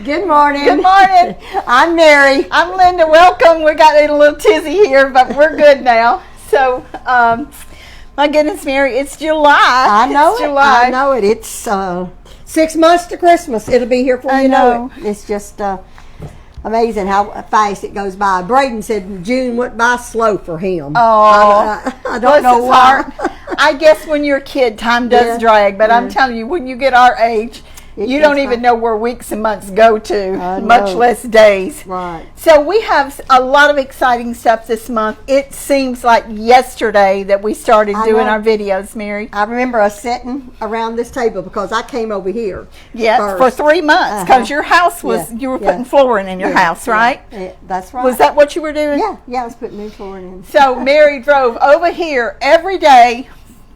Good morning. Good morning. I'm Mary. I'm Linda. Welcome. We got a little tizzy here, but we're good now. So, my goodness, Mary, it's July. I know it's it. July. I know it. It's 6 months to Christmas. It'll be here before I you know know. it. It's just amazing how fast it goes by. Braden said June went by slow for him. Oh, I don't know why. I guess when you're a kid, time does drag, but I'm telling you, when you get our age, you don't even know where weeks and months go to, much less days. Right. So we have a lot of exciting stuff this month. It seems like yesterday that we started doing our videos, Mary. I remember us sitting around this table because I came over here. Yes, for 3 months, because your house was, you were putting flooring in your house, right? Yeah, that's right. Was that what you were doing? Yeah, I was putting new flooring in. So Mary drove over here every day.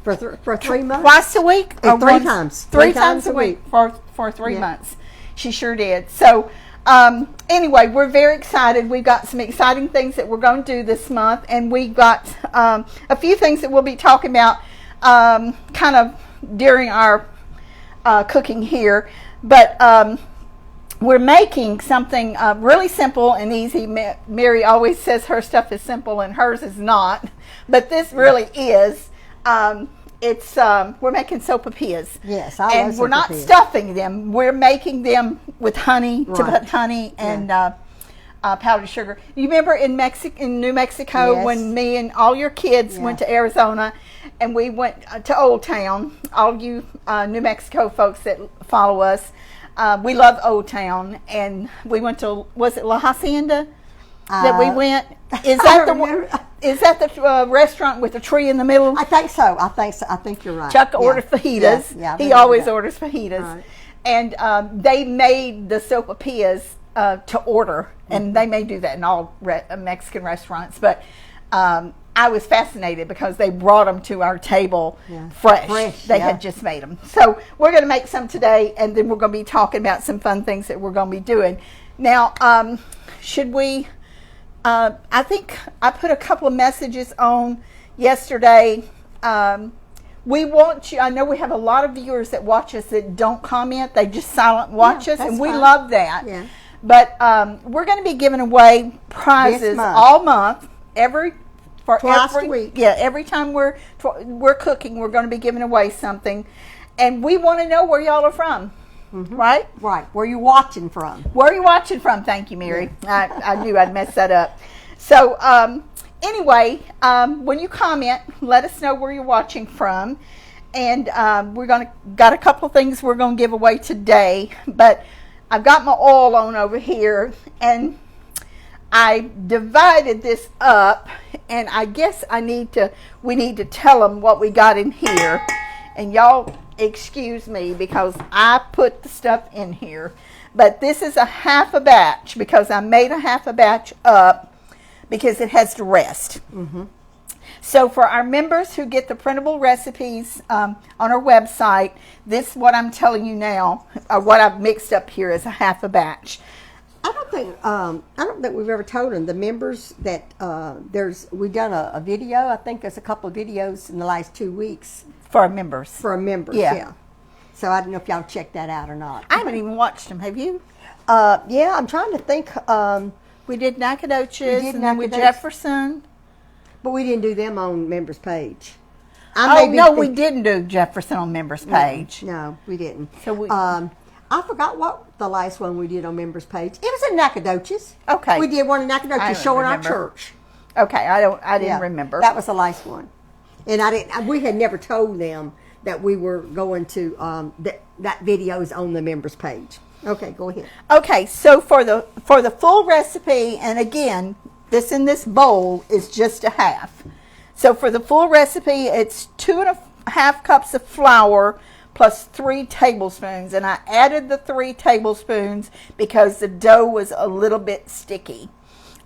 For 3 months? Twice a week? Or three times. Three times a week for 3 months. She sure did. So, anyway, we're very excited. We've got some exciting things that we're going to do this month, and we've got a few things that we'll be talking about kind of during our cooking here. But we're making something really simple and easy. Mary always says her stuff is simple and hers is not, but this really is. We're making sopapillas. Yes, and we're not stuffing them. We're making them with honey, to put honey and powdered sugar. You remember in New Mexico, when me and all your kids went to Arizona, and we went to Old Town. All you New Mexico folks that follow us, we love Old Town, and we went to, was it La Hacienda that we went? Is that the restaurant with the tree in the middle? I think so. I think you're right. Chuck ordered fajitas. Yeah, he always orders fajitas. Right. And they made the sopapillas to order, and they may do that in all Mexican restaurants. But I was fascinated because they brought them to our table fresh. They had just made them. So we're going to make some today, and then we're going to be talking about some fun things that we're going to be doing. Now, should we... I think I put a couple of messages on yesterday. We want you, I know we have a lot of viewers that watch us that don't comment. They just silent watch us, and we love that. Yeah. But we're going to be giving away prizes all month, twice a week. Yeah, every time we're cooking, we're going to be giving away something. And we want to know where y'all are from. Mm-hmm. Right? Right. Where are you watching from? Where are you watching from? Thank you, Mary. Yeah. I knew I'd mess that up. So, anyway, when you comment, let us know where you're watching from. And got a couple things we're going to give away today. But I've got my oil on over here, and I divided this up. And I guess we need to tell them what we got in here. And y'all... excuse me because I put the stuff in here, but this is a half a batch because I made a half a batch up because it has to rest. Mm-hmm. So for our members who get the printable recipes on our website, this what I'm telling you now, what I've mixed up here is a half a batch. I don't think we've ever told them, the members, that we've done a video. I think there's a couple of videos in the last 2 weeks. For our members. For our members, yeah. So I don't know if y'all checked that out or not. I haven't even watched them. Have you? Yeah, I'm trying to think. We did Nacogdoches and then with Jefferson. But we didn't do them on members page. We didn't do Jefferson on members page. No, we didn't. So I forgot what the last one we did on members page. It was in Nacogdoches. Okay. We did one in Nacogdoches showing our church. Okay, I didn't remember. That was the last one. And we had never told them that we were going to, that video is on the members page. Okay, go ahead. Okay, so for the full recipe, and again, this in this bowl is just a half. So for the full recipe, it's 2.5 cups of flour plus 3 tablespoons. And I added the 3 tablespoons because the dough was a little bit sticky.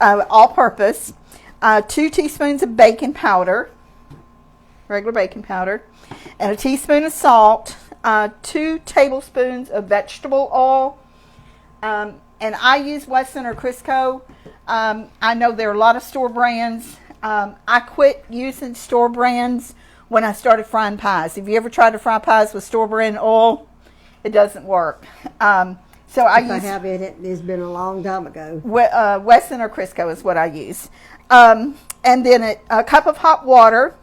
All purpose. 2 teaspoons of baking powder. Regular baking powder, and a teaspoon of salt, 2 tablespoons of vegetable oil, and I use Wesson or Crisco. I know there are a lot of store brands. I quit using store brands when I started frying pies. Have you ever tried to fry pies with store brand oil? It doesn't work. So I If I use have it, it's been a long time ago. Wesson or Crisco is what I use. And then a cup of hot water,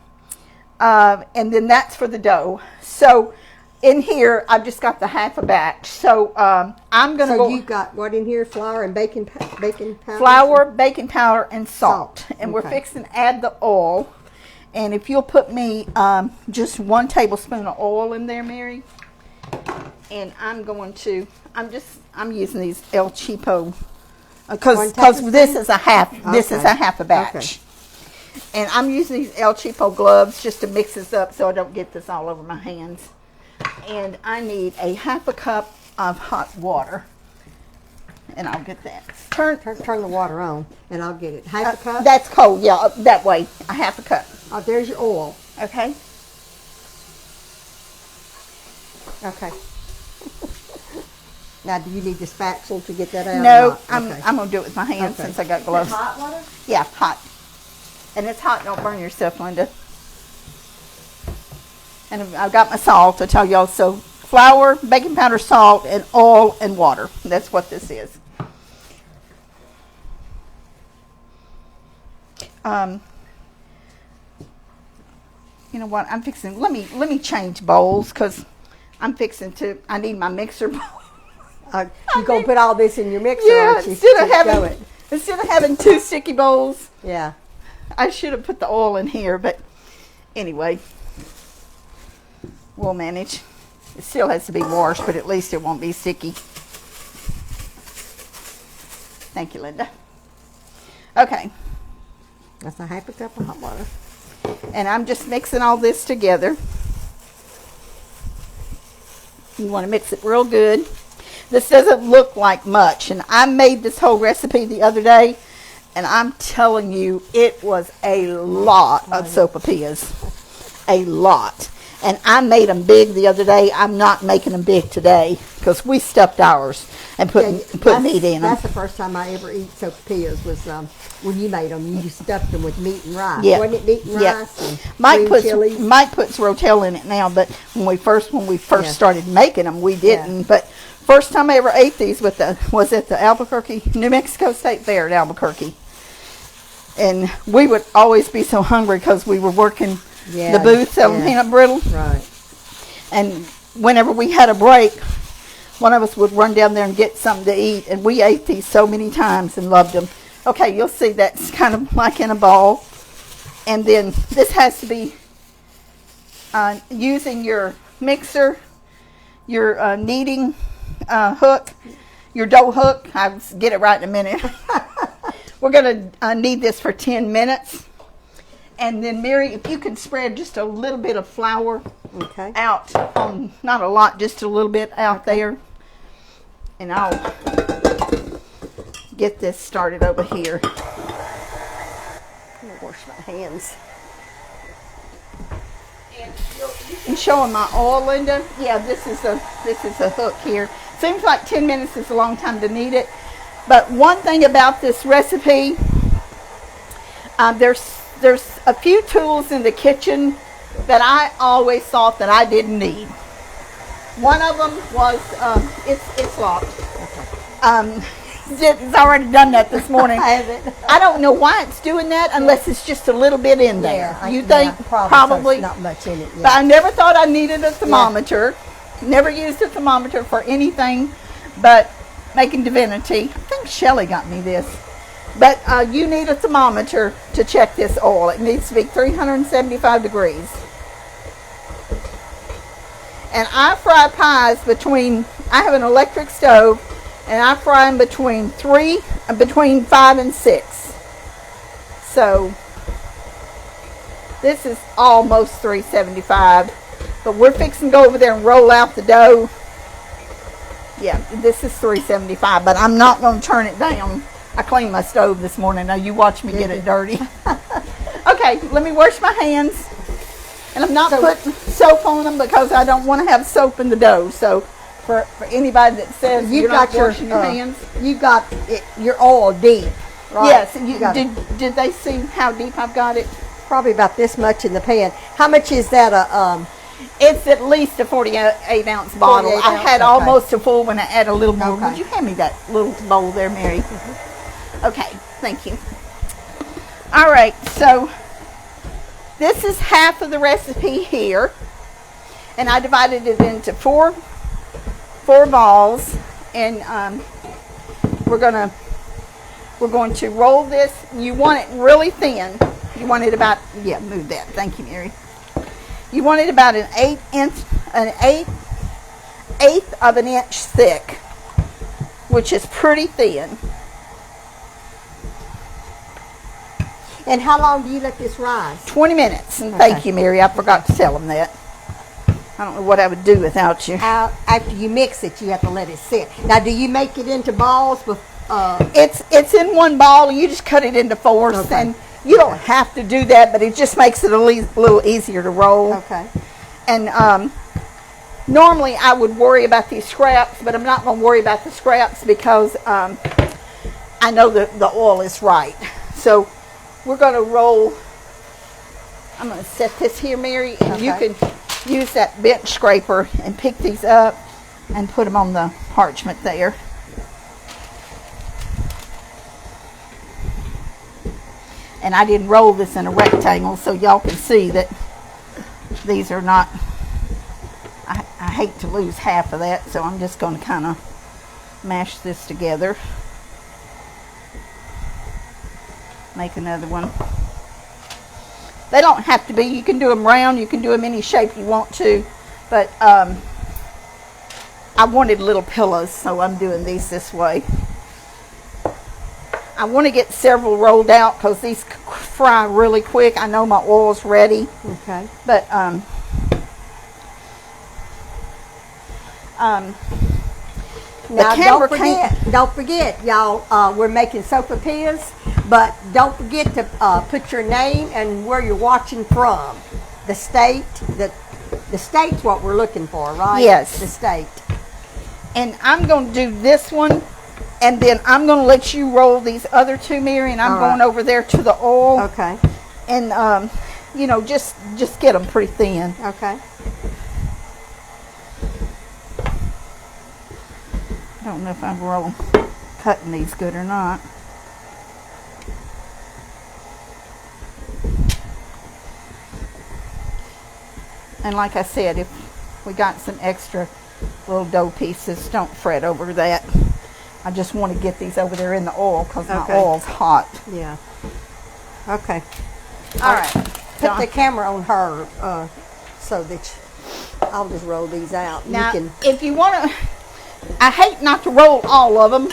and then that's for the dough. So in here, I've just got the half a batch. So I'm going to go. So you've got what in here? Flour and baking powder? Flour, baking powder, and salt. And we're Okay. fixing to add the oil. And if you'll put me just 1 tablespoon of oil in there, Mary. And I'm using these El Cheapo because this is a half a batch. Okay. And I'm using these El Cheapo gloves just to mix this up so I don't get this all over my hands. And I need a half a cup of hot water. And I'll get that. Turn the water on, and I'll get it. Half a cup? That's cold, yeah, that way. A half a cup. Oh, there's your oil. Okay? Okay. Now, do you need the spatula to get that out? No, or I'm not? going to do it with my hands Okay. since I got gloves. Hot water? Yeah, hot. And it's hot, don't burn yourself, Linda. And I've got my salt, I tell y'all. So flour, baking powder, salt, and oil and water. That's what this is. You know what? I'm fixing. Let me change bowls because I need my mixer bowl. You're going to put all this in your mixer, Yeah, aren't you? instead of having 2 sticky bowls, Yeah. I should have put the oil in here, but anyway, we'll manage. It still has to be washed, but at least it won't be sticky. Thank you, Linda. Okay, That's a half a cup of hot water. and I'm just mixing all this together. You want to mix it real good. This doesn't look like much, and I made this whole recipe the other day, and I'm telling you, it was a lot of sopapillas. A lot. And I made them big the other day. I'm not making them big today because we stuffed ours and put meat in them. That's the first time I ever eat sopapillas was when you made them. You stuffed them with meat and rice. Yeah. Wasn't it meat and Yeah. rice and Mike green chilies? puts rotel in it now, but when we first Yeah. started making them, we didn't. But first time I ever ate these was at the Albuquerque, New Mexico State Fair at Albuquerque. And we would always be so hungry because we were working the booth selling peanut brittle. Right. And whenever we had a break, one of us would run down there and get something to eat. And we ate these so many times and loved them. Okay, you'll see that's kind of like in a ball. And then this has to be using your mixer, your kneading hook, your dough hook. I'll get it right in a minute. We're going to knead this for 10 minutes. And then, Mary, if you can spread just a little bit of flour out on, not a lot, just a little bit out there. And I'll get this started over here. I'm going to wash my hands. And showing my oil, Linda. Yeah, this is a hook here. Seems like 10 minutes is a long time to knead it. But one thing about this recipe, there's a few tools in the kitchen that I always thought that I didn't need. One of them was it's locked. It's already done that this morning. I don't know why it's doing that unless it's just a little bit in there. You think? Probably. Not much in it. Yeah. But I never thought I needed a thermometer. Never used a thermometer for anything but making divinity. I think Shelly got me this. But you need a thermometer to check this oil. It needs to be 375 degrees. And I fry pies I have an electric stove, and I fry them between 5 and 6. So this is almost 375. But we're fixing to go over there and roll out the dough. Yeah, this is 375, but I'm not going to turn it down. I cleaned my stove this morning. Now you watch me get it dirty. Okay, let me wash my hands. And I'm not putting soap on them because I don't want to have soap in the dough. So for anybody that says you're not washing your hands. You got your oil deep, right? Yes. Did they see how deep I've got it? Probably about this much in the pan. How much is that It's at least a 48-ounce bottle. 48 I ounce, had okay. almost a full when I add a little more. Okay. Would you hand me that little bowl there, Mary? Okay, thank you. All right, so this is half of the recipe here, and I divided it into four balls, and we're going to roll this. You want it really thin. You want it about, yeah, move that. Thank you, Mary. You want it about an eighth of an inch thick, which is pretty thin. And how long do you let this rise? 20 minutes. And Okay. thank you, Mary. I forgot to tell them that. I don't know what I would do without you. After you mix it, you have to let it sit. Now, do you make it into balls? It's in one ball, and you just cut it into fours. Okay. And you don't have to do that, but it just makes it a little easier to roll. Okay. And normally I would worry about these scraps, but I'm not going to worry about the scraps because I know that the oil is right. So we're going to roll. I'm going to set this here, Mary, and you Okay. can use that bench scraper and pick these up and put them on the parchment there. And I didn't roll this in a rectangle so y'all can see that these are not, I hate to lose half of that, so I'm just going to kind of mash this together. Make another one. They don't have to be, you can do them round, you can do them any shape you want to, but I wanted little pillows, so I'm doing these this way. I want to get several rolled out because these fry really quick. I know my oil's ready, Okay. but Now, camera don't forget, y'all, we're making sopapillas, but don't forget to put your name and where you're watching from. The state, the state's what we're looking for, right? Yes. The state. and I'm going to do this one, and then I'm going to let you roll these other two, Mary, and I'm All right. going over there to the oil, Okay. and you know, just get them pretty thin. Okay. I don't know if I'm cutting these good or not. And like I said, if we got some extra little dough pieces, don't fret over that. I just want to get these over there in the oil because my Okay. oil's hot. Yeah. Okay. All right. Put the camera on her so that I'll just roll these out. Now, You can. if you want to, I hate not to roll all of them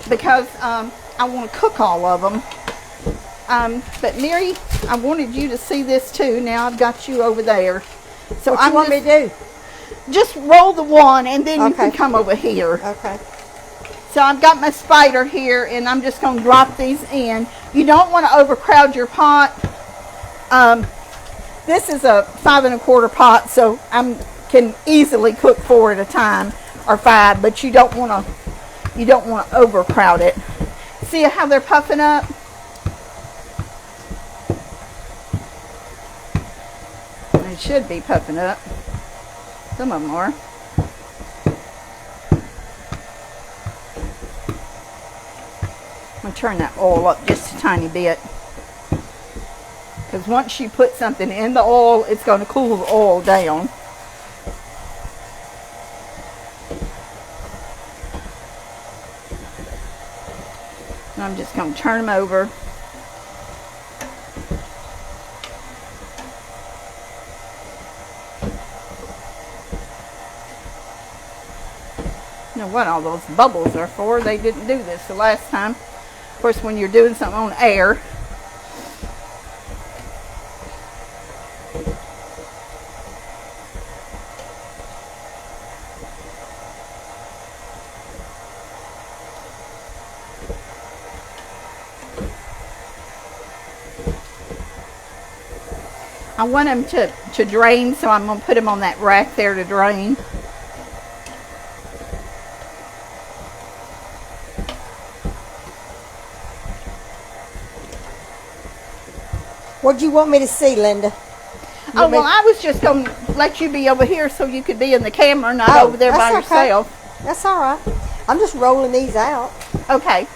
because I want to cook all of them. But Mary, I wanted you to see this too. Now I've got you over there. So What you want me to do? just roll the one and then you Okay. can come over here. Okay. So I've got my spider here and I'm just going to drop these in. You don't want to overcrowd your pot. This is a 5 1/4 pot, so I can easily cook 4 at a time or 5, but you don't want to overcrowd it. See how they're puffing up? They should be puffing up. Some of them are. I'm going to turn that oil up just a tiny bit. Because once you put something in the oil, it's going to cool the oil down. And I'm just going to turn them over. You know what all those bubbles are for. They didn't do this the last time. Of course, when you're doing something on air, I want them to drain, so I'm going to put them on that rack there to drain. What do you want me to see, Linda? Oh, well, I was just going to let you be over here so you could be in the camera, not Oh, over there by that's okay. yourself. That's all right. I'm just rolling these out. Okay.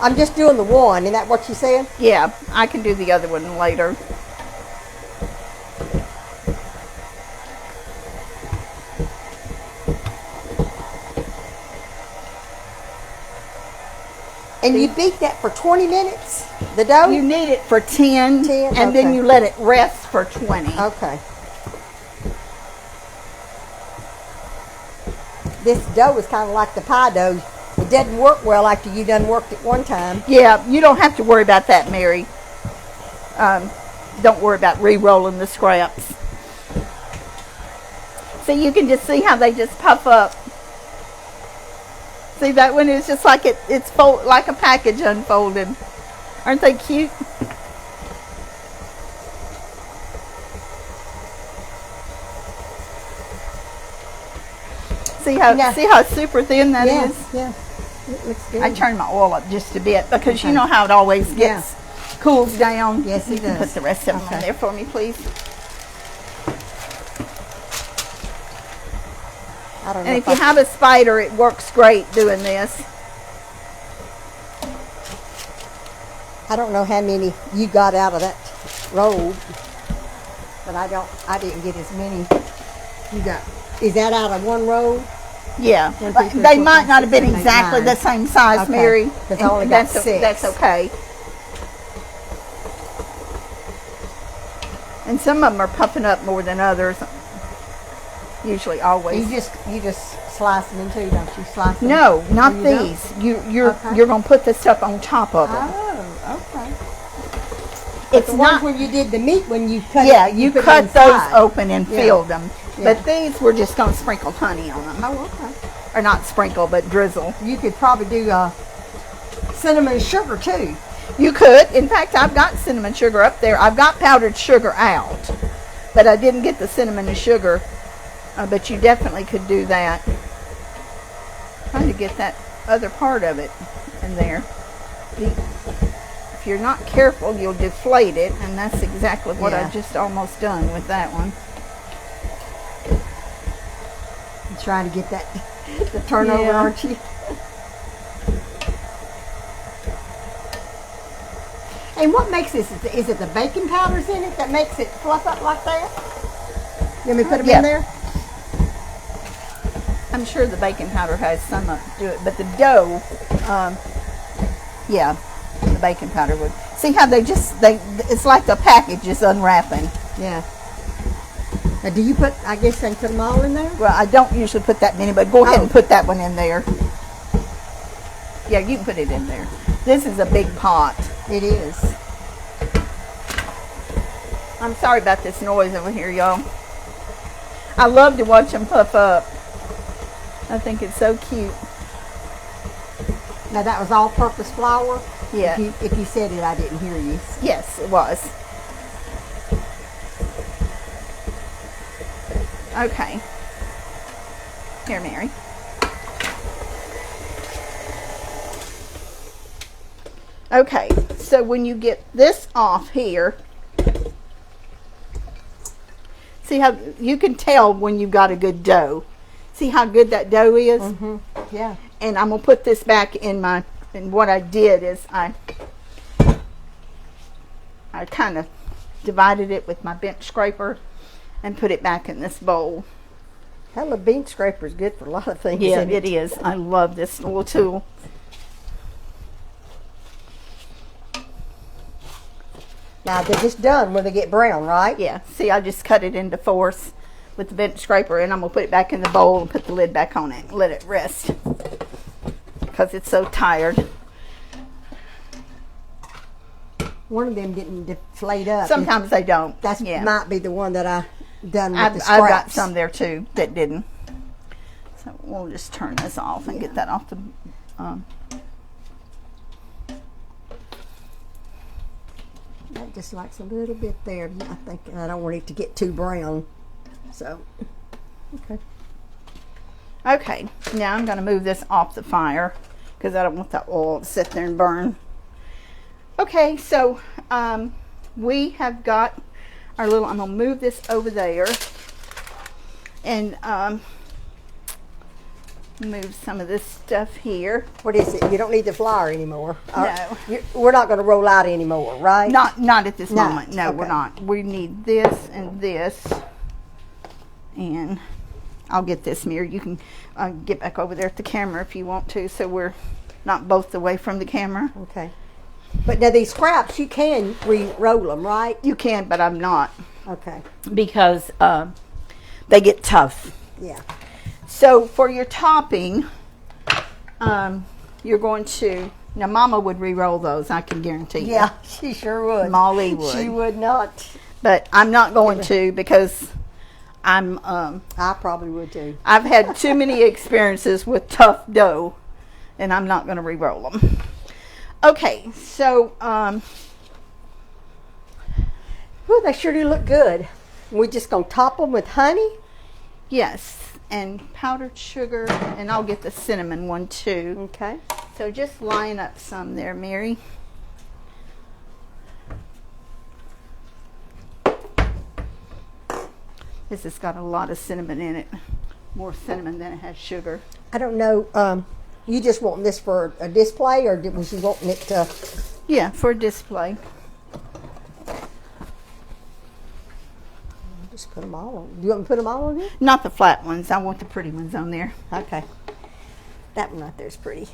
I'm just doing the one. Isn't that what you said? Yeah, I can do the other one later. And you beat that for 20 minutes, the dough? You need it for 10, 10, and then okay. you let it rest for 20. Okay. This dough is kind of like the pie dough. It doesn't work well after you done worked it one time. Yeah, you don't have to worry about that, Mary. Don't worry about re-rolling the scraps. See, you can just see how they just puff up. See, that one is just like it's like a package unfolded. Aren't they cute? See how super thin that is? Yeah. It looks good. I turned my oil up just a bit because you know how it always gets cools down. Yes, it does. Put the rest of them on there for me, please. I don't know And if you have a spider, it works great doing this. I don't know how many you got out of that roll, but I didn't get as many you got. Is that out of one roll? Yeah, One, but two, three, they four, might five, not have six, been seven, eight, exactly nine. the same size, Okay, Mary. 'cause I only got six. That's okay. And some of them are puffing up more than others. Usually, always. You just slice them in two, don't you? Slice them. No, not Oh, you these. You're Okay. gonna put the stuff on top of them. Oh, okay. It's The not. ones when you did the meat, when you cut Yeah, it, you put it cut those inside. open and Yeah. filled them. Yeah. But these we're just gonna sprinkle honey on them, Oh, okay. or not sprinkle, but drizzle. You could probably do cinnamon and sugar too. You could. In fact, I've got cinnamon sugar up there. I've got powdered sugar out, but I didn't get the cinnamon and sugar. But you definitely could do that. Trying to get that other part of it in there. If you're not careful, you'll deflate it, and that's exactly what Yeah. I've just almost done with that one. I'm trying to get that the turnover, Yeah. aren't you? And what makes this? Is it the baking powders in it that makes it fluff up like that? You want me to put them Yeah. in there? I'm sure the baking powder has some to do it, but the dough, yeah, the baking powder would. See how it's like the package is unwrapping. Yeah. Now, do you put? I guess I can put them all in there. Well, I don't usually put that many, but go ahead Oh. and put that one in there. Yeah, you can put it in there. This is a big pot. It is. I'm sorry about this noise over here, y'all. I love to watch them puff up. I think it's so cute. Now that was all-purpose flour. Yeah. If you said it, I didn't hear you. Yes, it was. Okay. Here, Mary. Okay, so when you get this off here, see how you can tell when you've got a good dough. See how good that dough is? Mm-hmm. Yeah. And I'm gonna put this back in and what I did is I kind of divided it with my bench scraper and put it back in this bowl. Hell, a bean scraper is good for a lot of things. Yeah, isn't it is. I love this little tool. Now they're just done when they get brown, right? Yeah, see, I just cut it into fourths with the bench scraper, and I'm gonna put it back in the bowl and put the lid back on it and let it rest because it's so tired. One of them didn't deflate up. Sometimes they don't. That yeah. might be the one that I done with the scraps. I've got some there too that didn't. So we'll just turn this off and get that off the. That just likes a little bit there. I think I don't want it to get too brown. So, okay. Okay, now I'm going to move this off the fire because I don't want the oil to sit there and burn. Okay, so we have got our little, I'm going to move this over there and move some of this stuff here. What is it? You don't need the flour anymore. No. We're not going to roll out anymore, right? Not at this No. moment. No, Okay. we're not. We need this and this. And I'll get this mirror. You can get back over there at the camera if you want to, so we're not both away from the camera. Okay. But now these scraps, you can re-roll them, right? You can, but I'm not, Okay. because they get tough. Yeah. So for your topping, you're going to, now Mama would re-roll those, I can guarantee you. Yeah, she sure would. Molly would. She would not. But I'm not going to, because I'm I probably would too. I've had too many experiences with tough dough, and I'm not going to re-roll them. Okay, so Ooh, they sure do look good. We're just going to top them with honey. yes, and powdered sugar, and I'll get the cinnamon one too. Okay. So just line up some there, Mary. This has got a lot of cinnamon in it, more cinnamon than it has sugar. I don't know. You just want this for a display, or was you wanting it to? Yeah, for display. Just put them all on. Do you want me to put them all on there? Not the flat ones. I want the pretty ones on there. Okay. That one right there is pretty.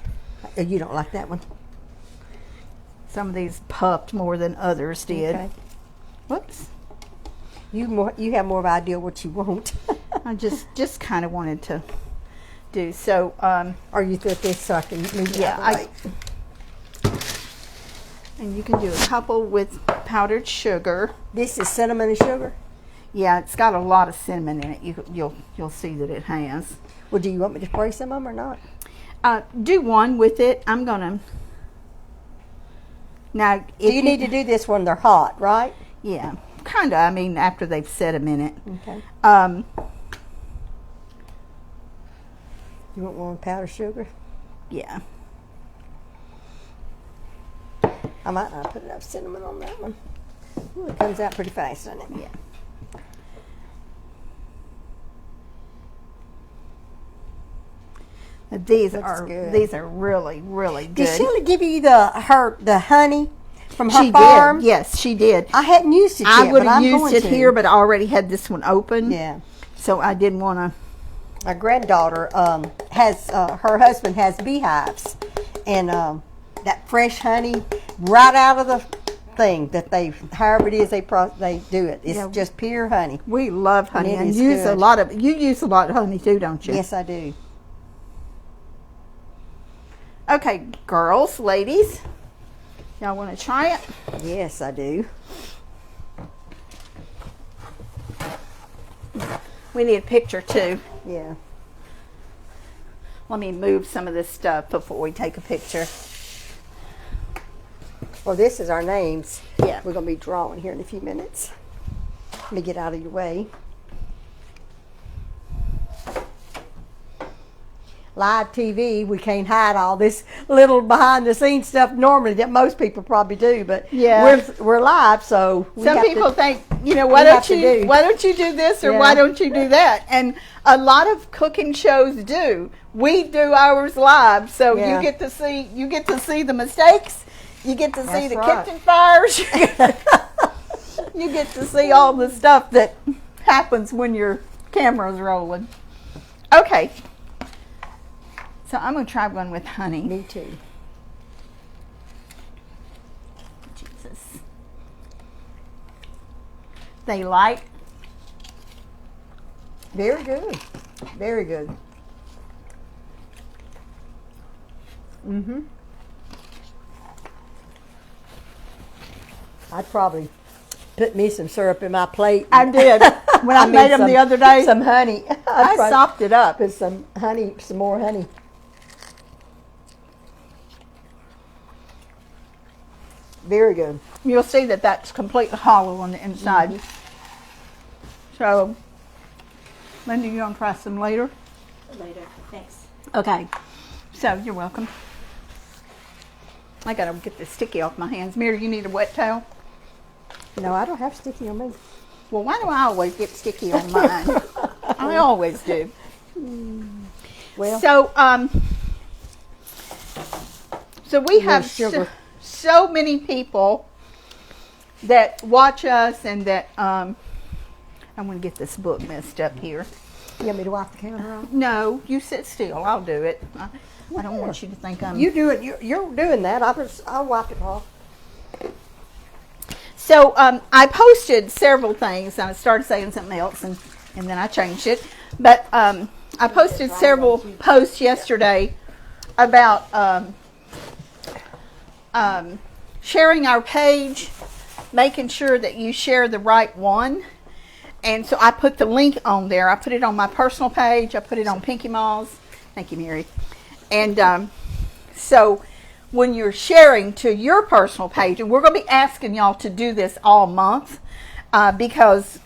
You don't like that one? Some of these puffed more than others did. Okay. Whoops. You have more of an idea what you want. I just kind of wanted to do so. Are you through with this so I can move it Yeah, out of the way? and you can do a couple with powdered sugar. This is cinnamon and sugar. Yeah, it's got a lot of cinnamon in it. You'll see that it has. Well, do you want me to spray some of them or not? Do one with it. I'm gonna. Now, Do you need to do this when they're hot, right? Yeah, kind of. I mean, after they've set a minute. Okay. You want one with powdered sugar? Yeah. I might not put enough cinnamon on that one. Ooh, it comes out pretty fast, doesn't it? Yeah. These Looks good. are really good. Did Shelley give you the honey from her She farm? did. Yes, she did. I hadn't used it yet, I would but have I'm used going it to. here, but I already had this one open. Yeah. So I didn't want to. My granddaughter has her husband has beehives, and that fresh honey right out of the thing that they, however it is they do it. It's Yeah. just pure honey. We love honey, And it and is use a good. lot of. You use a lot of honey too, don't you? Yes, I do. Okay, girls, ladies, y'all want to try it? Yes, I do. We need a picture too. Yeah. Let me move some of this stuff before we take a picture. Well, this is our names. Yeah. We're going to be drawing here in a few minutes. Let me get out of your way. Live TV, we can't hide all this little behind the scenes stuff normally that most people probably do, but Yeah. we're live, so we Some have people to, think, why have don't to you do. why don't you do this or Yeah. why don't you do that? And a lot of cooking shows do. We do ours live, so Yeah. you get to see the mistakes. You get to see That's the right. kitchen fires. You get to see all the stuff that happens when your camera's rolling. Okay. So I'm going to try one with honey. Me too. Jesus. They like. Very good. Very good. Mm-hmm. I'd probably put me some syrup in my plate. I did. When I made them the other day, Some honey. I sopped it up. Put some honey, some more honey. Very good. You'll see that that's completely hollow on the inside. So, Linda, you gonna try some later? Later. Thanks. Okay. So you're welcome. I gotta get this sticky off my hands. Mary, you need a wet towel? No, I don't have sticky on me. Well, why do I always get sticky on mine? I always do. Well, so we have sugar. so many people that watch us, and that I'm going to get this book messed up here. You want me to wipe the counter off? No, you sit still. I'll do it. I don't want you to think I'm... You do it. You're doing that. I'll wipe it off. So I posted several things. I started saying something else, and then I changed it. But I posted several posts yesterday about sharing our page, making sure that you share the right one. And so I put the link on there. I put it on my personal page. I put it on Pinky Mall's. Thank you, Mary. And so when you're sharing to your personal page, and we're going to be asking y'all to do this all month because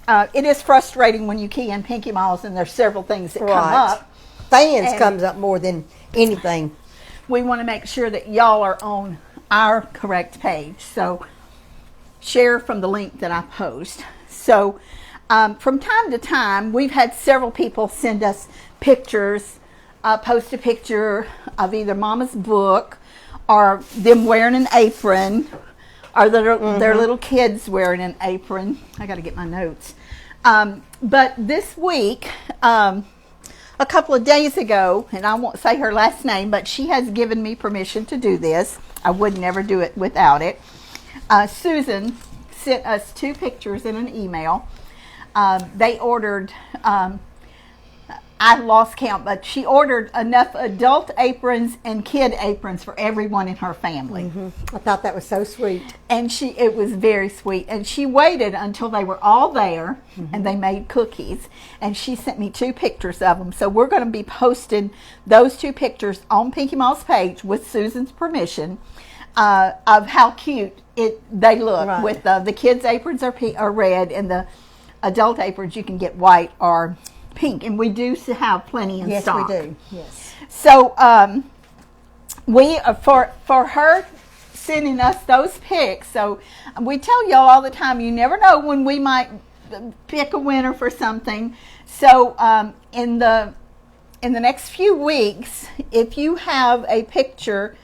it is frustrating when you key in Pinky Mall's and there's several things that come up. Fans And comes up more than anything. we want to make sure that y'all are on our correct page. So share from the link that I post. So from time to time, we've had several people send us pictures, post a picture of either Mama's book or them wearing an apron, or their little kids wearing an apron. I got to get my notes. But this week, a couple of days ago, and I won't say her last name, but she has given me permission to do this. I would never do it without it. Susan sent us 2 pictures in an email. They ordered, I lost count, but she ordered enough adult aprons and kid aprons for everyone in her family. I thought that was so sweet. And it was very sweet. And she waited until they were all there, and they made cookies. And she sent me 2 pictures of them. So we're going to be posting those 2 pictures on Pinky Mall's page with Susan's permission of how cute they look. Right. With the kids' aprons are red, and the adult aprons you can get white or pink. And we do have plenty in stock. Yes, we do. Yes. So we for her sending us those pics. So we tell y'all all the time, you never know when we might pick a winner for something. So in the next few weeks, if you have a picture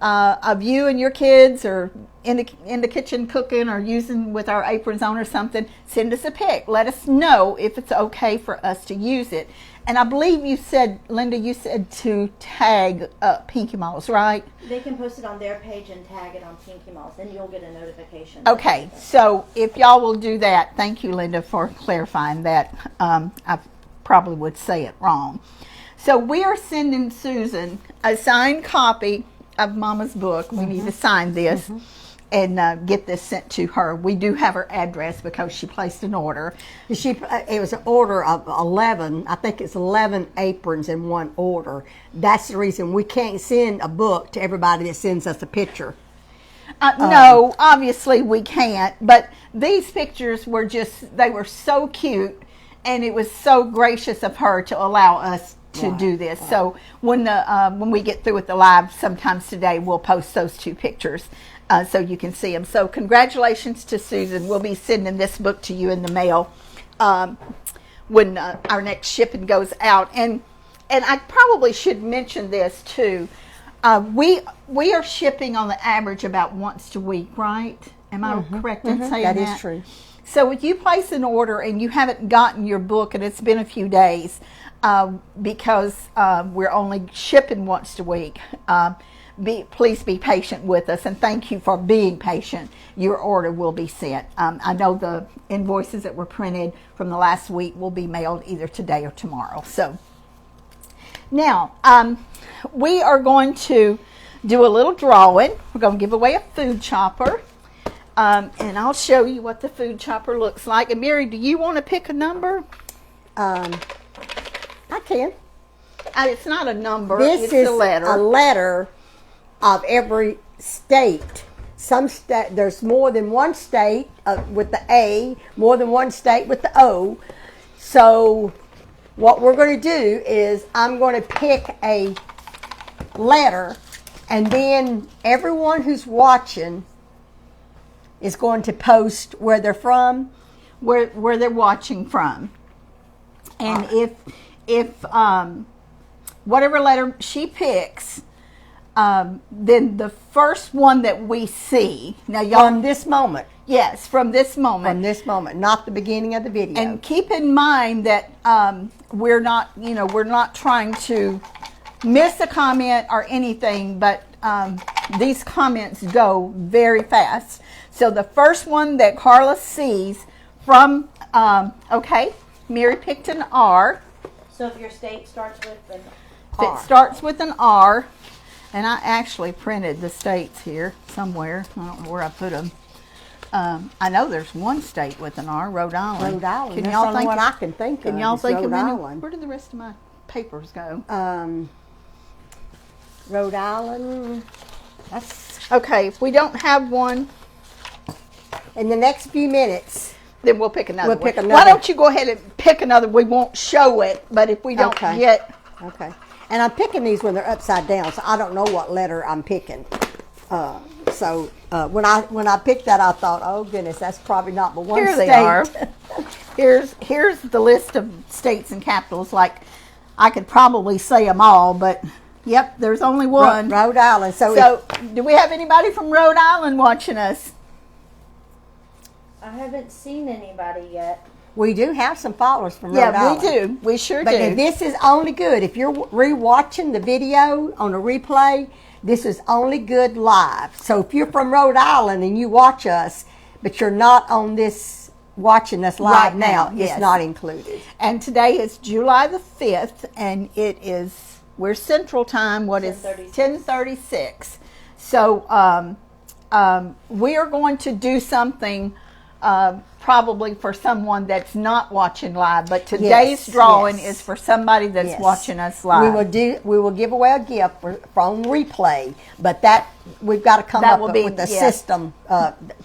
of you and your kids, or in the kitchen cooking, or using with our aprons on or something, send us a pic. Let us know if it's okay for us to use it. And I believe you said, Linda, you said to tag Pinky Mall's, right? They can post it on their page and tag it on Pinky Mall's, and you'll get a notification. Okay, so if y'all will do that, thank you, Linda, for clarifying that. I probably would say it wrong. So we are sending Susan a signed copy of Mama's book. We need to sign this and get this sent to her. We do have her address because she placed an order. It was an order of 11. I think it's 11 aprons in one order. That's the reason we can't send a book to everybody that sends us a picture. No, obviously we can't. But these pictures they were so cute, and it was so gracious of her to allow us to do this. Right. So when we get through with the live sometimes today, we'll post those 2 pictures so you can see them. So congratulations to Susan. We'll be sending this book to you in the mail when our next shipping goes out. And I probably should mention this too. We are shipping on the average about once a week, right? Am I correct in saying that? That is true. So if you place an order and you haven't gotten your book and it's been a few days, because we're only shipping once a week, please be patient with us, and thank you for being patient. Your order will be sent. I know the invoices that were printed from the last week will be mailed either today or tomorrow. So now we are going to do a little drawing. We're going to give away a food chopper, and I'll show you what the food chopper looks like. And Mary, do you want to pick a number? I can. It's not a number. This is a letter. A letter of every state. There's more than one state with the A, more than one state with the O. So what we're going to do is I'm going to pick a letter, and then everyone who's watching is going to post where they're from. where they're watching from. And if whatever letter she picks, then the first one that we see, now y'all, From this moment. yes, from this moment, From this moment, not the beginning of the video. and keep in mind that we're not trying to miss a comment or anything, but these comments go very fast. So the first one that Carla sees from, okay, Mary picked an R. So if your state starts with an It starts with an R, and I actually printed the states here somewhere. I don't know where I put them. I know there's one state with an R, Rhode Island. Rhode Island. Can That's y'all the only think? one I can think of. Can y'all is think Rhode of any? Island. Where did the rest of my papers go? Rhode Island. That's Okay, if we don't have one, in the next few minutes. then we'll pick another We'll one. pick Why another. don't you go ahead and pick another? We won't show it, but if we don't Okay. get, Okay. And I'm picking these when they're upside down, so I don't know what letter I'm picking. So when I picked that, I thought, oh goodness, that's probably not but one here state. they are. Here's the list of states and capitals. Like, I could probably say them all, but yep, there's only one. Rhode Island. So, do we have anybody from Rhode Island watching us? I haven't seen anybody yet. we do have some followers from Rhode Island. Yeah, we do. We sure But do. this is only good if you're re-watching the video on a replay. This is only good live. So if you're from Rhode Island and you watch us, but you're not on this watching us live Right now, now, it's yes. not included. And today is July the 5th, and we're Central Time. What is 10:36. 10:36? So we are going to do something probably for someone that's not watching live, but today's Yes, drawing yes. is for somebody that's Yes. watching us live. We will give away a gift from replay, but that we've got to come That up will be- with a yeah. system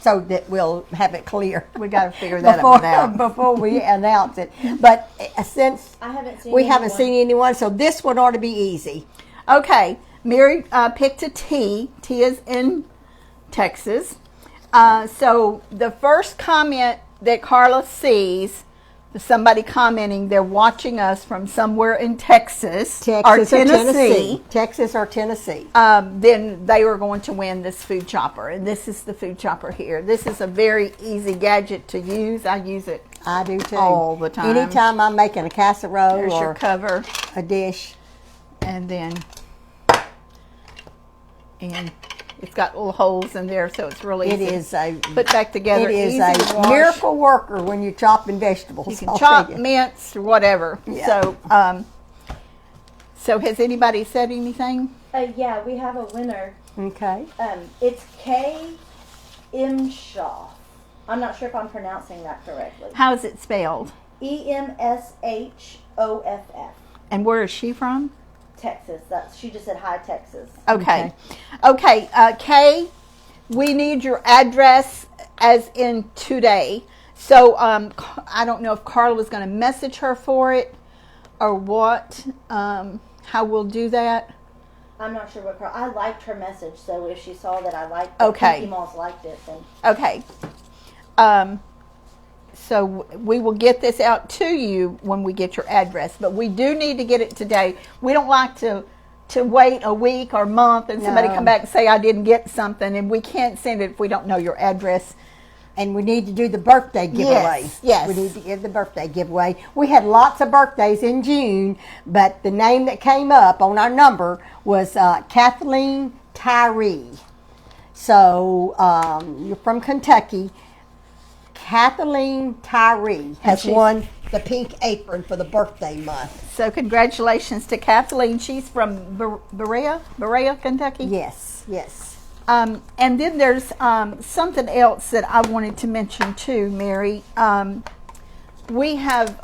so that we'll have it clear. We got to figure that out. before we announce it. But since I haven't seen we haven't anyone. seen anyone, so this one ought to be easy. Okay, Mary picked a T. T is in Texas. So the first comment that Carla sees, somebody commenting they're watching us from somewhere in Texas or Tennessee. Texas or Tennessee. Then they are going to win this food chopper. And this is the food chopper here. This is a very easy gadget to use. I use it I do too. all the time. Anytime I'm making a casserole There's your or cover. a dish. And then, and it's got little holes in there, so it's really It easy is a to put back together. it is easy a to wash. miracle worker when you're chopping vegetables. You can I'll chop, tell you. mince, or whatever. Yeah. So has anybody said anything? Yeah, we have a winner. Okay. It's K. Imshoff. I'm not sure if I'm pronouncing that correctly. How is it spelled? EMSHOFF. And where is she from? Texas. She just said hi, Texas. Okay. Okay, Kay, we need your address as in today. So I don't know if Carla was going to message her for it or what, how we'll do that. I'm not sure what I liked her message, so if she saw that I liked it, Okay. Pinky Malls liked it, then Okay. So we will get this out to you when we get your address, but we do need to get it today. We don't like to wait a week or month and somebody No. come back and say I didn't get something, and we can't send it if we don't know your address. And we need to do the birthday giveaway. yes. We need to give the birthday giveaway. We had lots of birthdays in June, but the name that came up on our number was Kathleen Tyree. So you're from Kentucky. Kathleen Tyree has she's- won the pink apron for the birthday month. So congratulations to Kathleen. She's from Berea, Kentucky. Yes, yes. And then there's something else that I wanted to mention too, Mary. We have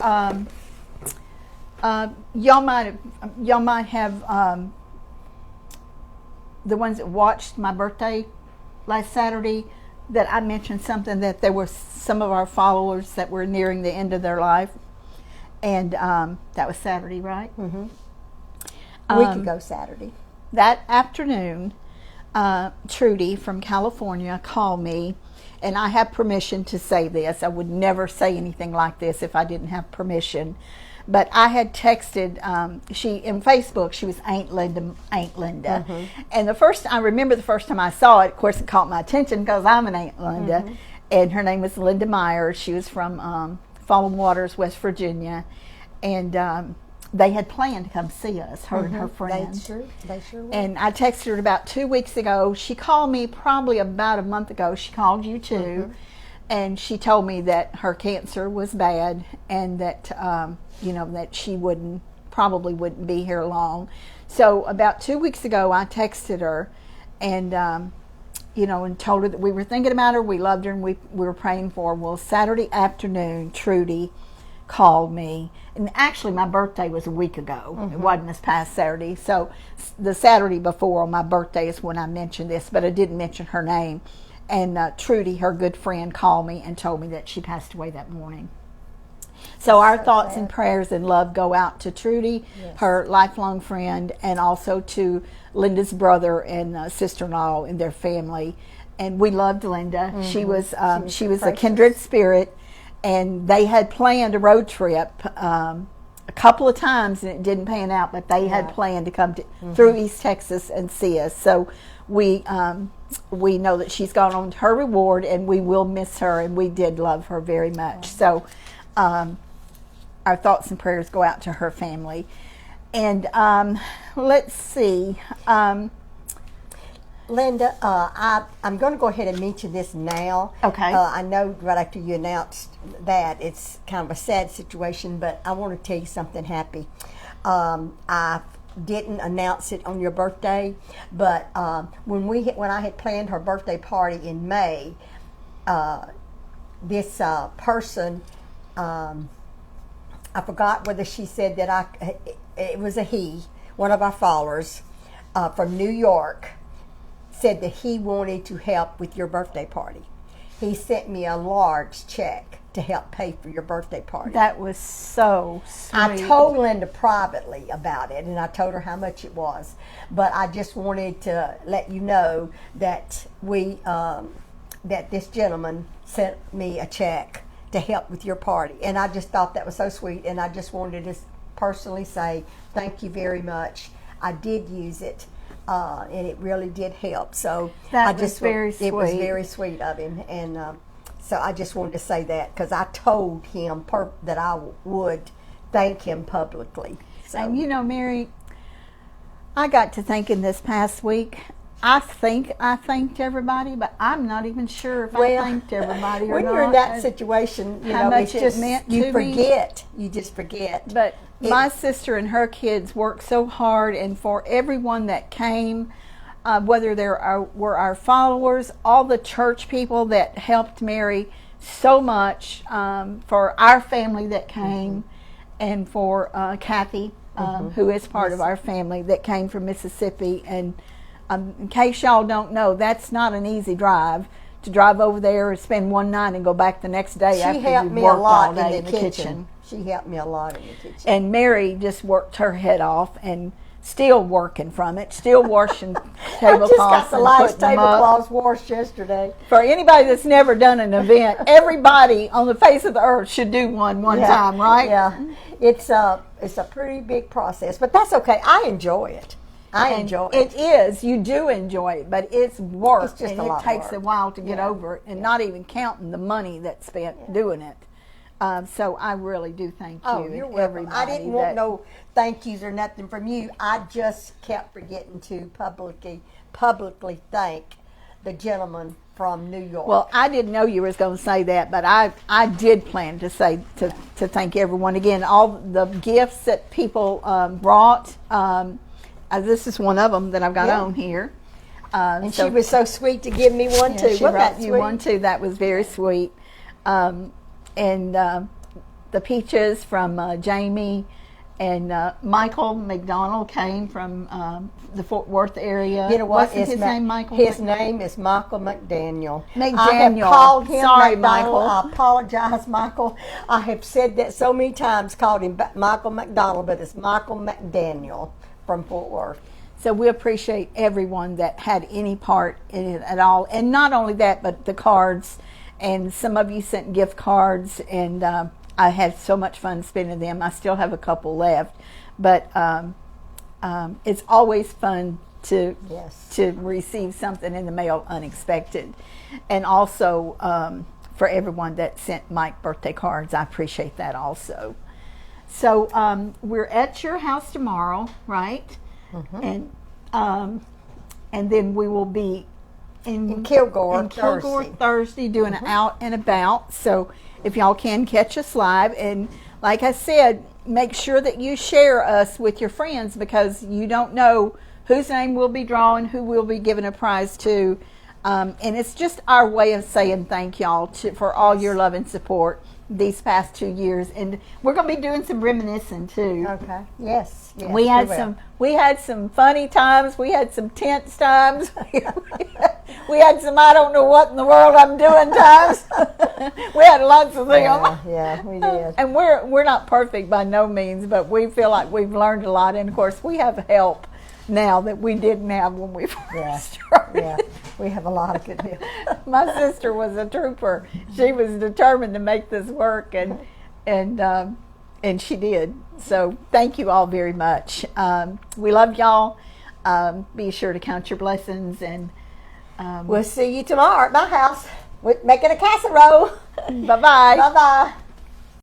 y'all might have the ones that watched my birthday last Saturday, that I mentioned something that there were some of our followers that were nearing the end of their life, and that was Saturday, right? A week ago Saturday. That afternoon, Trudy from California called me, and I have permission to say this. I would never say anything like this if I didn't have permission. But I had texted she in Facebook. She was Aunt Linda, and I remember the first time I saw it. Of course, it caught my attention because I'm an Aunt Linda, and her name was Linda Myers. She was from Fallen Waters, West Virginia, and they had planned to come see us, her and her friends. They sure were. And I texted her about 2 weeks ago. She called me probably about a month ago. She called you too, and she told me that her cancer was bad and that that she probably wouldn't be here long. So about 2 weeks ago, I texted her, and and told her that we were thinking about her, we loved her, and we were praying for her. Well, Saturday afternoon, Trudy called me, and actually my birthday was a week ago. It wasn't this past Saturday. So the Saturday before on my birthday is when I mentioned this, but I didn't mention her name. And Trudy, her good friend, called me and told me that she passed away that morning. So our thoughts and prayers and love go out to Trudy, her lifelong friend, and also to Linda's brother and sister-in-law and their family. And we loved Linda. She was a kindred spirit. And they had planned a road trip a couple of times, and it didn't pan out. But they had planned to come through East Texas and see us. So we know that she's gone on to her reward, and we will miss her. And we did love her very much. So our thoughts and prayers go out to her family. And let's see. Linda, I'm going to go ahead and mention this now. Okay. I know right after you announced that it's kind of a sad situation, but I want to tell you something happy. I didn't announce it on your birthday, but when I had planned her birthday party in May, this person, I forgot whether she said that it was a he, one of our followers from New York, said that he wanted to help with your birthday party. He sent me a large check to help pay for your birthday party. That was so sweet. I told Linda privately about it, and I told her how much it was. But I just wanted to let you know that that this gentleman sent me a check to help with your party. And I just thought that was so sweet, and I just wanted to personally say thank you very much. I did use it. And it really did help. So that was very sweet. It was very sweet of him, and so I just wanted to say that because I told him that I would thank him publicly. So. And Mary, I got to thinking this past week. I think I thanked everybody, but I'm not even sure if I thanked everybody or when not. When you're in that situation, how much it just meant you to forget. Me. You just forget. But my sister and her kids worked so hard, and for everyone that came, whether were our followers, all the church people that helped Mary so much, for our family that came, and for Kathy, who is part of our family that came from Mississippi. And in case y'all don't know, that's not an easy drive to drive over there and spend one night and go back the next day after you've worked all day in the kitchen. She helped me a lot in the kitchen. And Mary just worked her head off and still working from it, still washing tablecloths. I just got the last tablecloths tablecloths washed yesterday. For anybody that's never done an event, everybody on the face of the earth should do one time, right? Yeah. It's a pretty big process, but that's okay. I enjoy it. I enjoy it. It is. You do enjoy it, but it's work. It's just and a lot it takes of work. a while to get over it, and not even counting the money that's spent doing it. So I really do thank you. Oh, you're welcome. Everybody I didn't want no thank yous or nothing from you. I just kept forgetting to publicly thank the gentleman from New York. Well, I didn't know you was going to say that, but I did plan to say to thank everyone again. All the gifts that people brought. This is one of them that I've got on here. And she was so sweet to give me one too. She brought you one too. That was very sweet. And the peaches from Jamie and Michael McDonald came from the Fort Worth area. You know what? Wasn't his name Michael? His name is Michael McDaniel. I have called him Sorry, McDonald. Michael. I apologize, Michael. I have said that so many times, called him Michael McDonald, but it's Michael McDaniel from Fort Worth. So we appreciate everyone that had any part in it at all. And not only that, but the cards. And some of you sent gift cards, and I had so much fun spending them. I still have a couple left. But it's always fun to receive something in the mail unexpected. And also for everyone that sent Mike birthday cards, I appreciate that also. So we're at your house tomorrow, right? Mm-hmm. And then we will be in Kilgore Thursday doing an out and about. So if y'all can catch us live, and like I said, make sure that you share us with your friends, because you don't know whose name we'll be drawing, who we'll be giving a prize to. And it's just our way of saying thank y'all for all your love and support these past 2 years. And we're going to be doing some reminiscing too. Okay. Yes. We had some funny times. We had some tense times. We had some I don't know what in the world I'm doing times. We had lots of them. Yeah, we did. And we're not perfect by no means, but we feel like we've learned a lot. And of course, we have help now that we didn't have when we first started. Yeah, we have a lot of good help. My sister was a trooper. She was determined to make this work, and she did. So thank you all very much. We love y'all. Be sure to count your blessings, and we'll see you tomorrow at my house. We're making a casserole. Bye-bye. Bye-bye.